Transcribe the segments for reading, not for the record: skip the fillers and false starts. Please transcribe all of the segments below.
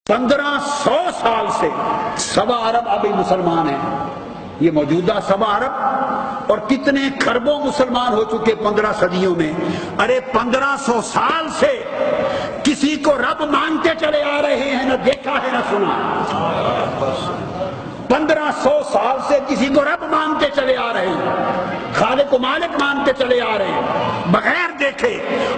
1500 سال سے سوا عرب ابھی مسلمان ہیں، یہ موجودہ سوا عرب، اور کتنے خربوں مسلمان ہو چکے 15 صدیوں میں۔ ارے 1500 سال سے کسی کو رب مانتے چلے آ رہے ہیں، نہ دیکھا ہے نہ سنا۔ 1500 سال سے کسی کو رب مانتے چلے آ رہے ہیں، خالق و مالک مانتے چلے آ رہے ہیں بغیر دیکھے۔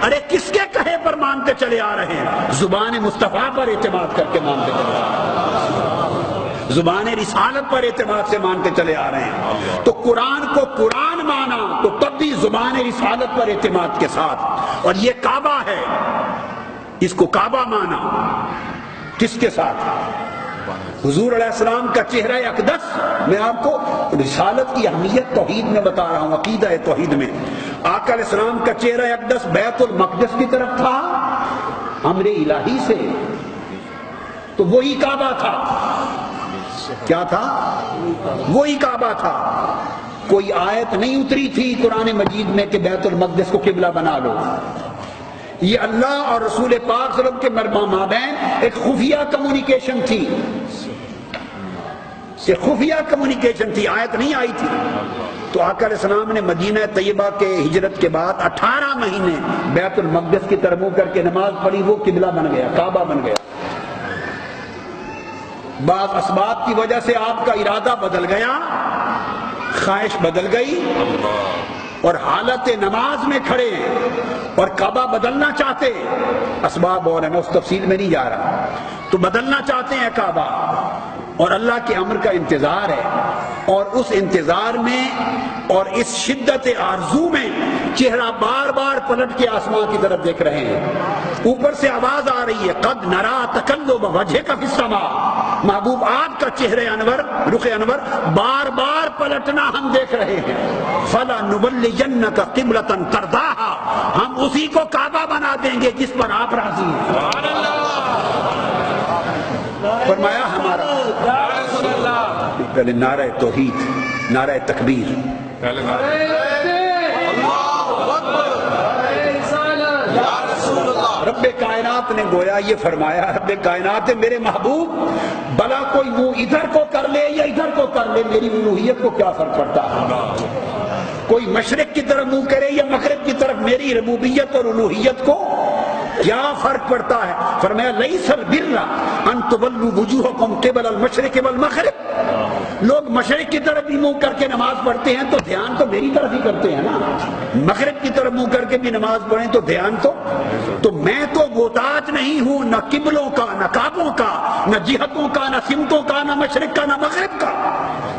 ارے کس کے کہے پر مانتے چلے آ رہے ہیں؟ زبان مصطفیٰ پر اعتماد کر کے مانتے چلے آ رہے ہیں، زبان رسالت پر اعتماد سے مانتے چلے آ رہے ہیں۔ تو قرآن کو قرآن مانا تو تب بھی زبان رسالت پر اعتماد کے ساتھ۔ اور یہ کعبہ ہے، اس کو کعبہ مانا کس کے ساتھ؟ حضور علیہ السلام کا چہرہ اقدس۔ میں آپ کو رسالت کی اہمیت توحید میں بتا رہا ہوں، عقیدہ توحید میں۔ آقا علیہ السلام کا چہرہ اقدس بیت المقدس کی طرف تھا امر الہی سے، تو وہی کعبہ تھا۔ کیا تھا؟ وہی کعبہ تھا۔ کوئی آیت نہیں اتری تھی قرآن مجید میں کہ بیت المقدس کو قبلہ بنا لو۔ یہ اللہ اور رسول پاک صلی اللہ علیہ وسلم کے مابین ایک خفیہ کمیونیکیشن تھی، یہ خفیہ کمیونیکیشن تھی، آیت نہیں آئی تھی۔ تو آقا علیہ السلام نے مدینہ طیبہ کے ہجرت کے بعد 18 مہینے بیت المقدس کی طرف منہ کر کے نماز پڑھی، وہ قبلہ بن گیا، کعبہ بن گیا۔ بعض اسباب کی وجہ سے آپ کا ارادہ بدل گیا، خواہش بدل گئی، اور حالت نماز میں کھڑے ہیں اور کعبہ بدلنا چاہتے، اسباب اور ہیں، میں اس تفصیل میں نہیں جا رہا، تو بدلنا چاہتے ہیں کعبہ، اور اللہ کے امر کا انتظار ہے، اور اس انتظار میں اور اس شدت آرزو میں چہرہ بار بار پلٹ کے آسمان کی طرف دیکھ رہے ہیں۔ اوپر سے آواز آ رہی ہے، قد نرا تقلب وجہک فی السماء، محبوب آپ کا چہرہ انور، رخ انور بار بار پلٹنا ہم دیکھ رہے ہیں۔ فَلَنُوَلِّيَنَّكَ قِبْلَةً تَرْضَاهَا، ہم اسی کو کعبہ بنا دیں گے جس پر آپ راضی ہیں۔ فرمایا ہمارا پہلے نعرہ توحید، نعرہ تکبیر، رب کائنات نے گویا یہ فرمایا، رب کائنات میرے محبوب بلا کوئی منہ ادھر کو کر لے یا ادھر کو کر لے، میری الوہیت کو کیا فرق پڑتا ہے؟ کوئی مشرق کی طرف منہ کرے یا مغرب کی طرف، میری ربوبیت اور الوہیت کو کیا فرق پڑتا ہے؟ فرمایا لیس البر ان تولوا وجوہکم قبل المشرق والمغرب، لوگ مشرق کی طرف بھی منہ کر کے نماز پڑھتے ہیں تو دھیان تو میری طرف ہی کرتے ہیں نا، مغرب کی طرف منہ کر کے بھی نماز پڑھیں تو دھیان تو میں تو محتاج نہیں ہوں نہ قبلوں کا، نہ کعبوں کا، نہ جہتوں کا، نہ سمتوں کا، نہ مشرق کا، نہ مغرب کا،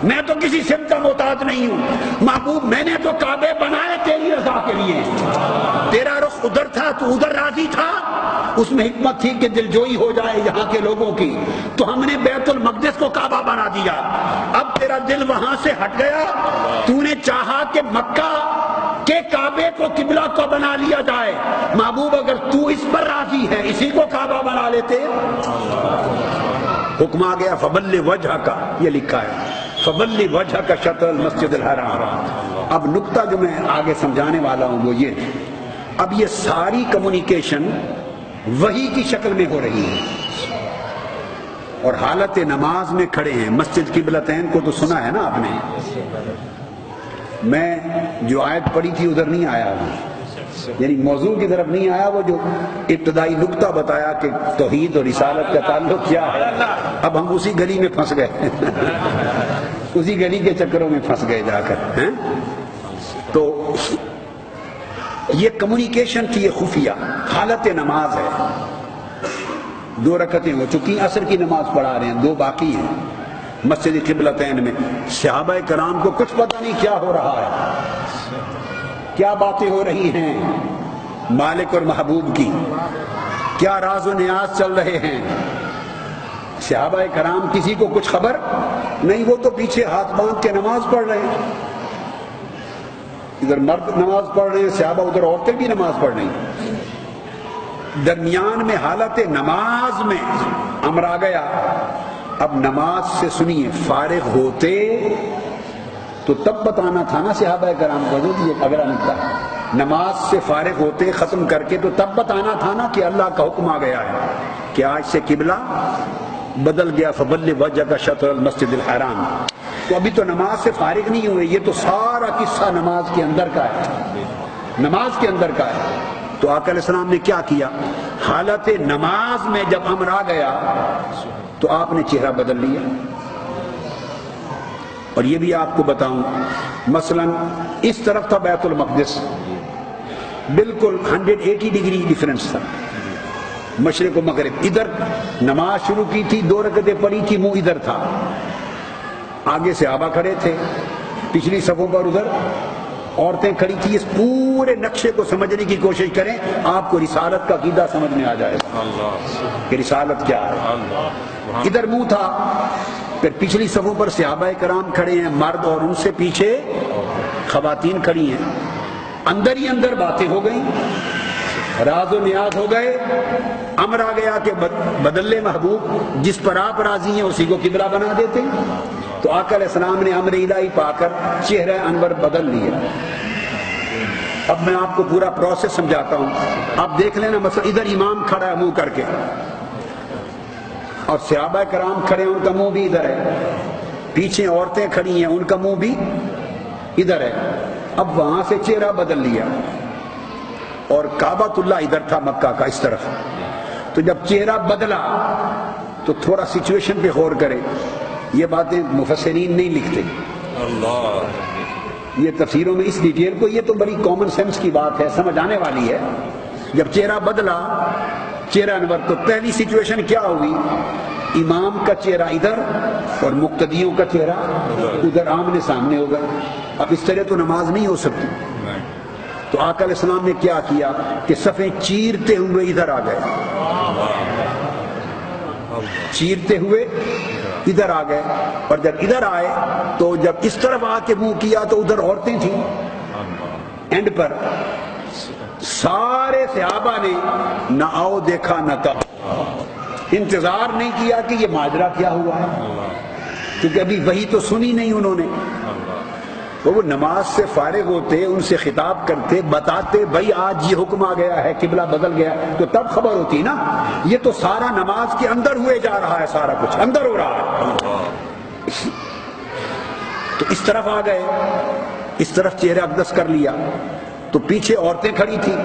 میں تو کسی سمت کا محتاج نہیں ہوں۔ محبوب میں نے تو کعبے بنائے تیری رضا کے لیے، تیرا رخ ادھر تھا تو ادھر راضی تھا، اس میں حکمت تھی کہ دلجوئی ہو جائے یہاں کے لوگوں کی، تو ہم نے بیت المقدس کو کعبہ بنا دیا۔ اب تیرا دل وہاں سے ہٹ گیا، تو نے چاہا کہ مکہ کہ کعبے کو قبلہ کو بنا لیا جائے۔ محبوب اگر تو اس پر راضی ہے اسی کو کعبہ بنا لیتے۔ حکم آ گیا فبلغ وجہک، یہ لکھا ہے فبلغ وجہک شطر المسجد الحرام۔ اب نقطہ جو میں آگے سمجھانے والا ہوں وہ یہ، اب یہ ساری کمیونیکیشن وحی کی شکل میں ہو رہی ہے، اور حالت نماز میں کھڑے ہیں۔ مسجد قبلتین کو تو سنا ہے نا آپ نے، میں جو آیت پڑھی تھی ادھر نہیں آیا ہوں، یعنی موضوع کی طرف نہیں آیا، وہ جو ابتدائی نقطہ بتایا کہ توحید اور رسالت کا تعلق کیا ہے، اب ہم اسی گلی میں پھنس گئے اسی گلی کے چکروں میں پھنس گئے جا کر۔ تو یہ کمیونیکیشن تھی، یہ خفیہ حالت نماز ہے۔ 2 رکعتیں ہو چکی، عصر کی نماز پڑھا رہے ہیں، 2 باقی ہیں مسجد قبلتین میں۔ صحابہ کرام کو کچھ پتہ نہیں کیا ہو رہا ہے، کیا باتیں ہو رہی ہیں مالک اور محبوب کی، کیا راز و نیاز چل رہے ہیں۔ صحابہ کرام کسی کو کچھ خبر نہیں، وہ تو پیچھے ہاتھ باندھ کے نماز پڑھ رہے ہیں، ادھر مرد نماز پڑھ رہے ہیں صحابہ، ادھر عورتیں بھی نماز پڑھ رہی ہیں۔ درمیان میں حالت نماز میں امر آ گیا، اب نماز سے سنیے فارغ ہوتے تو تب بتانا تھا نا صحابہ کرام کو، یہ اگلا نکتا ہے، نماز سے فارغ ہوتے ختم کر کے تو تب بتانا تھا نا کہ اللہ کا حکم آ گیا ہے کہ آج سے قبلہ بدل گیا فبلغ وجهك شطر المسجد الحرام. تو ابھی تو نماز سے فارغ نہیں ہوئے، یہ تو سارا قصہ نماز کے اندر کا ہے، نماز کے اندر کا ہے. تو آقا علیہ السلام نے کیا کیا؟ حالت نماز میں جب امر آ گیا تو آپ نے چہرہ بدل لیا. اور یہ بھی آپ کو بتاؤں، مثلا اس طرف تھا بیت المقدس، بالکل 180 ڈگری ڈیفرنس تھا، مشرق و مغرب. ادھر نماز شروع کی تھی، 2 رکعتیں پڑھی تھی، منہ ادھر تھا، آگے صحابہ کھڑے تھے، پچھلی صفوں پر ادھر عورتیں کھڑی تھی. اس پورے نقشے کو سمجھنے کی کوشش کریں، آپ کو رسالت کا عقیدہ سمجھ میں آ جائے گا کہ رسالت کیا ہے. ادھر منہ تھا، پھر پچھلی صفوں پر صحابہ کرام کھڑے ہیں مرد، اور ان سے پیچھے خواتین کھڑی ہیں. اندر ہی اندر باتیں ہو گئیں، راز و نیاز ہو گئے. امر آ گیا کہ بدل لے محبوب، جس پر آپ راضی ہیں اسی کو قبلہ بنا دیتے. تو آقا علیہ السلام نے امر الہی پا کر چہرہ انور بدل لیا. اب میں آپ کو پورا پروسیس سمجھاتا ہوں، آپ دیکھ لینا. مثلا ادھر امام کھڑا ہے منہ کر کے، اور صحابہ کرام کھڑے ہیں، ان کا منہ بھی ادھر ہے. پیچھے عورتیں کھڑی ہیں، ان کا منہ بھی ادھر ہے. اب وہاں سے چہرہ بدل لیا، اور کعبۃ اللہ ادھر تھا مکہ کا اس طرف. تو جب چہرہ بدلا تو تھوڑا سچویشن پہ غور کریں. یہ باتیں مفسرین نہیں لکھتے، یہ تفسیروں میں اس ڈیٹیل کو، یہ تو بڑی کامن سینس کی بات ہے، سمجھ آنے والی ہے. جب چہرہ بدلا، چہرہ انور، تو پہلی سچویشن کیا ہوئی؟ امام کا چہرہ ادھر اور مقتدیوں کا چہرہ ادھر، آمنے سامنے ہو گئے. اب اس طرح تو نماز نہیں ہو سکتی. تو آقا علیہ السلام نے کیا کیا کہ صفیں چیرتے ہوئے ادھر آ گئے، چیرتے ہوئے ادھر آ گئے. اور جب ادھر آئے تو جب اس طرف آ کے منہ کیا تو ادھر عورتیں تھیں. اینڈ پر سارے صحابہ نے نہ آؤ دیکھا نہ کہا، انتظار نہیں کیا کہ یہ ماجرا کیا ہوا ہے، کیونکہ ابھی وہی تو سنی نہیں انہوں نے. وہ نماز سے فارغ ہوتے، ان سے خطاب کرتے، بتاتے بھائی آج یہ حکم آ گیا ہے، قبلہ بدل گیا، تو تب خبر ہوتی نا. یہ تو سارا نماز کے اندر ہوئے جا رہا ہے، سارا کچھ اندر ہو رہا ہے. تو اس طرف آ گئے، اس طرف چہرہ اقدس کر لیا. تو پیچھے عورتیں کھڑی تھی،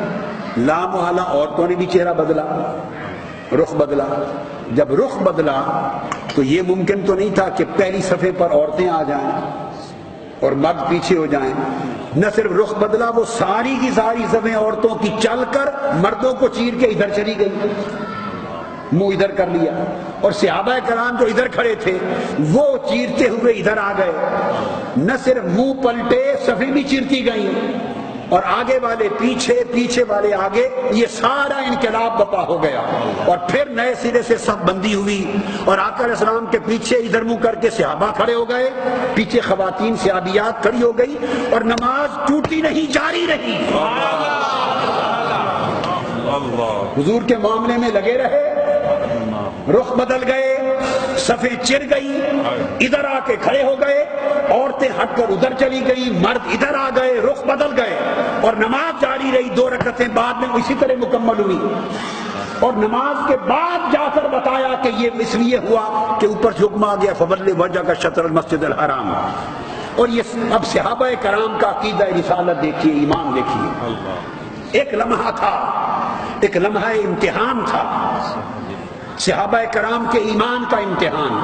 لا محالہ عورتوں نے بھی چہرہ بدلا، رخ بدلا. جب رخ بدلا تو یہ ممکن تو نہیں تھا کہ پہلی صفحے پر عورتیں آ جائیں اور مرد پیچھے ہو جائیں. نہ صرف رخ بدلا، وہ ساری کی ساری صفیں عورتوں کی چل کر مردوں کو چیر کے ادھر چلی گئی، منہ ادھر کر لیا. اور صحابہ کرام جو ادھر کھڑے تھے وہ چیرتے ہوئے ادھر آ گئے. نہ صرف منہ پلٹے، صفیں بھی چیرتی گئیں، اور آگے والے پیچھے، پیچھے والے آگے، یہ سارا انقلاب بپا ہو گیا. اور پھر نئے سرے سے صف بندی ہوئی، اور آقا علیہ السلام کے پیچھے ادھر منہ کر کے صحابہ کھڑے ہو گئے، پیچھے خواتین صحابیات کھڑی ہو گئی، اور نماز ٹوٹی نہیں، جاری رہی. حضور کے معاملے میں لگے رہے. رخ بدل گئے، صفیں چر گئی، ادھر آ کے کھڑے ہو گئے، عورتیں ہٹ کر ادھر چلی گئی، مرد ادھر آ گئے، رخ بدل گئے، اور نماز جاری رہی. 2 رکعتیں بعد میں اسی طرح مکمل ہوئی. اور نماز کے بعد جا کر بتایا کہ یہ اس لیے ہوا کہ اوپر سے حکم آ گیا فَوَلِّ وَجْهَكَ شَطْرَ الْمَسْجِدِ الْحَرَامِ. اور یہ اب صحابہ کرام کا عقیدہ رسالت دیکھیے، ایمان دیکھیے. ایک لمحہ تھا، ایک لمحہ امتحان تھا، صحابہ کرام کے ایمان کا امتحان،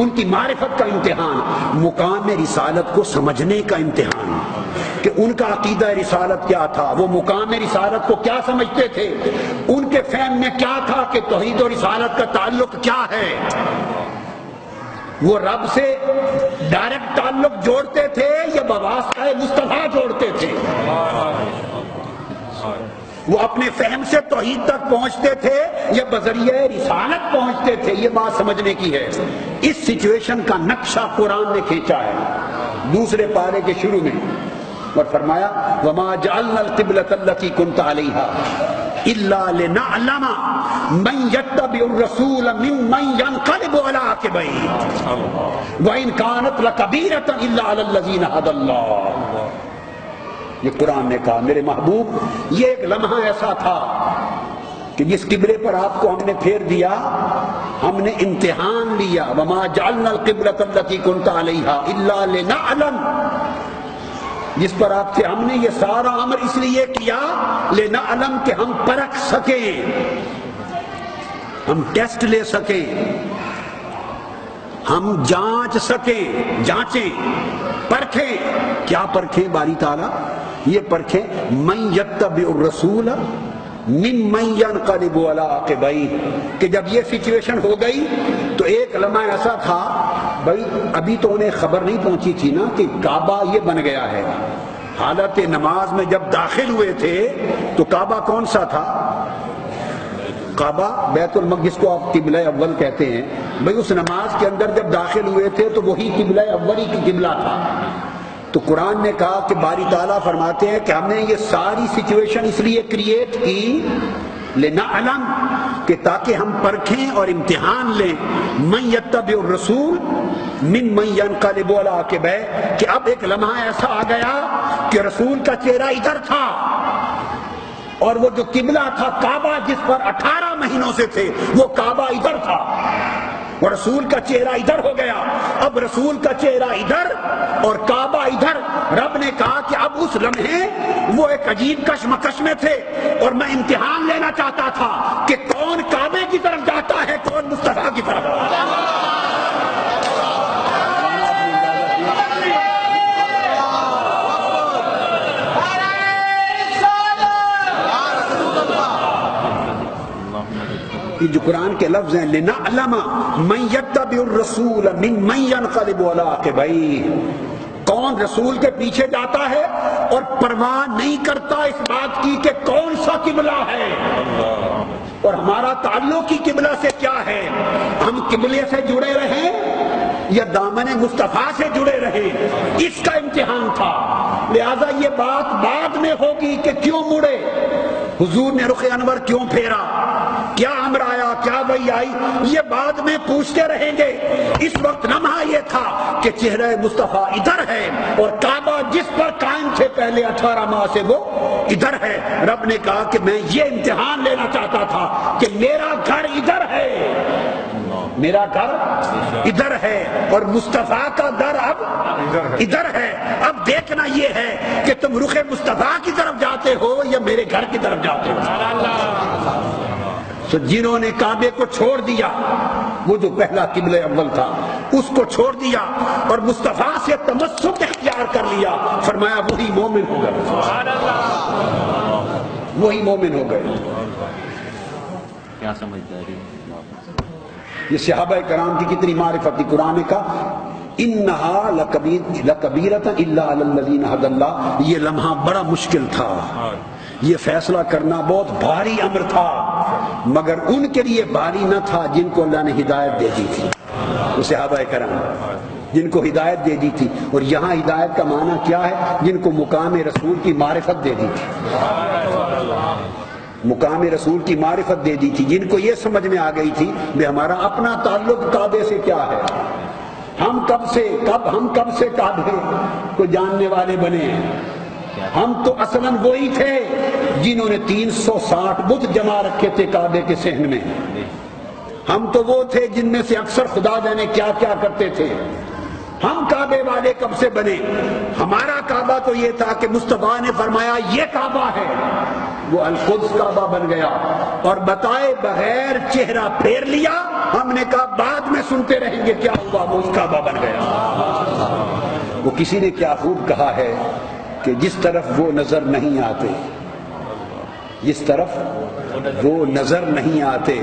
ان کی معرفت کا امتحان، مقام رسالت کو سمجھنے کا امتحان، کہ ان کا عقیدہ رسالت کیا تھا، وہ مقام رسالت کو کیا سمجھتے تھے، ان کے فہم میں کیا تھا کہ توحید و رسالت کا تعلق کیا ہے. وہ رب سے ڈائریکٹ تعلق جوڑتے تھے یا بواسطہ مصطفیٰ جوڑتے تھے؟ وہ اپنے فہم سے توحید تک پہنچتے تھے یا بذریعہ رسالت پہنچتے تھے؟ یہ بات سمجھنے کی ہے. اس سچویشن کا نقشہ قرآن نے کھینچا ہے 2 پارے کے شروع میں، اور فرمایا وَمَا جَعَلْنَا الْقِبْلَةَ الَّتِي كُنْتَ عَلَيْهَا إِلَّا لِنَعْلَمَ مَنْ يَتَّبِعُ الرَّسُولَ مِمَّنْ يَنْقَلِبُ عَلَىٰ عَقِبَيْهِ وَإِنْ كَانَتْ لَكَبِيرَةً إِلَّا عَلَى الَّذِينَ هَدَى اللَّهُ. یہ قرآن نے کہا میرے محبوب، یہ ایک لمحہ ایسا تھا کہ کہ جس قبلے پر آپ کو ہم نے پھیر دیا ہم نے امتحان لیا، وما جعلنا القبلۃ التي كنت عليها الا لنعلم، جس پر آپ تھے ہم نے یہ سارا امر اس لیے کیا لنعلم کہ ہم پرکھ سکیں، ہم ٹیسٹ لے سکیں، ہم جانچ سکیں، جانچیں، پرکھیں۔ کیا پرکھیں باری تعالیٰ؟ یہ پرکھیں من یتبع الرسول ممن ينقلب على عقبیہ، کہ جب یہ سچویشن ہو گئی تو ایک لمحہ ایسا تھا بھائی ابھی تو انہیں خبر نہیں پہنچی تھی نا کہ کعبہ یہ بن گیا ہے، حالت نماز میں جب داخل ہوئے تھے تو کعبہ کون سا تھا؟ کعبہ بیت المقدس کو آپ قبلہ اول کہتے ہیں، بھائی اس نماز کے اندر جب داخل ہوئے تھے تو وہی قبلہ اولی کی قبلہ تھا۔ تو قرآن نے کہا کہ باری تعالیٰ فرماتے ہیں کہ ہم نے یہ ساری سچویشن اس لیے کریٹ کی لنعلم کہ تاکہ ہم پرکھیں اور امتحان لیں من یتبع الرسول ممن ينقلب على عقبیہ، کہ اب ایک لمحہ ایسا آ گیا کہ رسول کا چہرہ ادھر تھا اور وہ جو قبلہ تھا کعبہ جس پر 18 مہینوں سے تھے وہ کعبہ ادھر تھا اور رسول کا چہرہ ادھر ہو گیا۔ اب رسول کا چہرہ ادھر اور کعبہ ادھر، رب نے کہا کہ اب اس لمحے وہ ایک عجیب کشمکش میں تھے اور میں امتحان لینا چاہتا تھا کہ کون کعبے کی طرف جاتا ہے، کون مصطفیٰ کی طرف۔ یہ جو قرآن کے لفظ ہیں لنعلم من یتبع الرسول ممن ينقلب على عقبیہ، کون رسول کے پیچھے جاتا ہے اور پرواہ نہیں کرتا اس بات کی کہ کون سا قبلہ ہے اور ہمارا تعلق کی قبلہ سے کیا ہے، ہم قبلے سے جڑے رہیں یا دامن مصطفیٰ سے جڑے رہیں، اس کا امتحان تھا۔ لہذا یہ بات بعد میں ہوگی کہ کیوں مڑے، حضور نے رخ انور کیوں پھیرا، کیا امر آیا، کیا وحی آئی، یہ بعد میں پوچھتے رہیں گے۔ اس وقت لمحہ یہ تھا کہ چہرہ مصطفیٰ ادھر ہے اور کعبہ جس پر قائم تھے پہلے 18 ماہ سے وہ ادھر ہے۔ رب نے کہا کہ میں یہ امتحان لینا چاہتا تھا کہ میرا گھر ادھر ہے، میرا گھر ادھر ہے اور مصطفیٰ کا در اب ادھر ہے۔ اب دیکھنا یہ ہے کہ تم رخ مصطفیٰ کی طرف جاتے ہو یا میرے گھر کی طرف جاتے ہو۔ تو جنہوں نے کعبے کو چھوڑ دیا، وہ جو پہلا قبلہ اول تھا اس کو چھوڑ دیا اور مصطفیٰ سے تمسک اختیار کر لیا، فرمایا وہی مومن ہو گئے، وہی مومن ہو گئے۔ کیا سمجھداری؟ یہ صحابہ کرام کی کتنی معرفت تھی۔ قرآن کا انہا لکبیرۃ الا علی الذین ھدی اللہ، یہ لمحہ بڑا مشکل تھا، یہ فیصلہ کرنا بہت بھاری امر تھا، مگر ان کے لیے بھاری نہ تھا جن کو اللہ نے ہدایت دے دی تھی، وہ صحابہ کرام جن کو ہدایت دے دی تھی۔ اور یہاں ہدایت کا معنی کیا ہے؟ جن کو مقام رسول کی معرفت دے دی تھی، مقام رسول کی معرفت دے دی تھی، جن کو یہ سمجھ میں آ گئی تھی کہ ہمارا اپنا تعلق کعبے سے کیا ہے، ہم کب سے کعبے کو جاننے والے بنے ہیں۔ ہم تو اصلاً وہی تھے جنہوں نے 360 بت جما رکھے تھے کعبے کے صحن میں، ہم تو وہ تھے جن میں سے اکثر خدا جانے کیا کیا کرتے تھے۔ ہم کعبے والے کب سے بنے؟ ہمارا کعبہ تو یہ تھا کہ مصطفیٰ نے فرمایا یہ کعبہ ہے، وہ القدس کعبہ بن گیا اور بتائے بغیر چہرہ پھیر لیا۔ ہم نے کہا بعد میں سنتے رہیں گے کیا ہوا، وہ اس کعبہ بن گیا۔ وہ کسی نے کیا خوب کہا ہے کہ جس طرف وہ نظر نہیں آتے، جس طرف وہ نظر نہیں آتے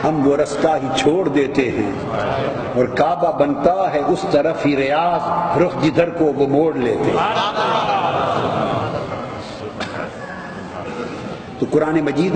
ہم وہ رستہ ہی چھوڑ دیتے ہیں اور کعبہ بنتا ہے اس طرف ہی ریاض، رخ جدھر کو وہ موڑ لیتے ہیں۔ تو قرآن مجید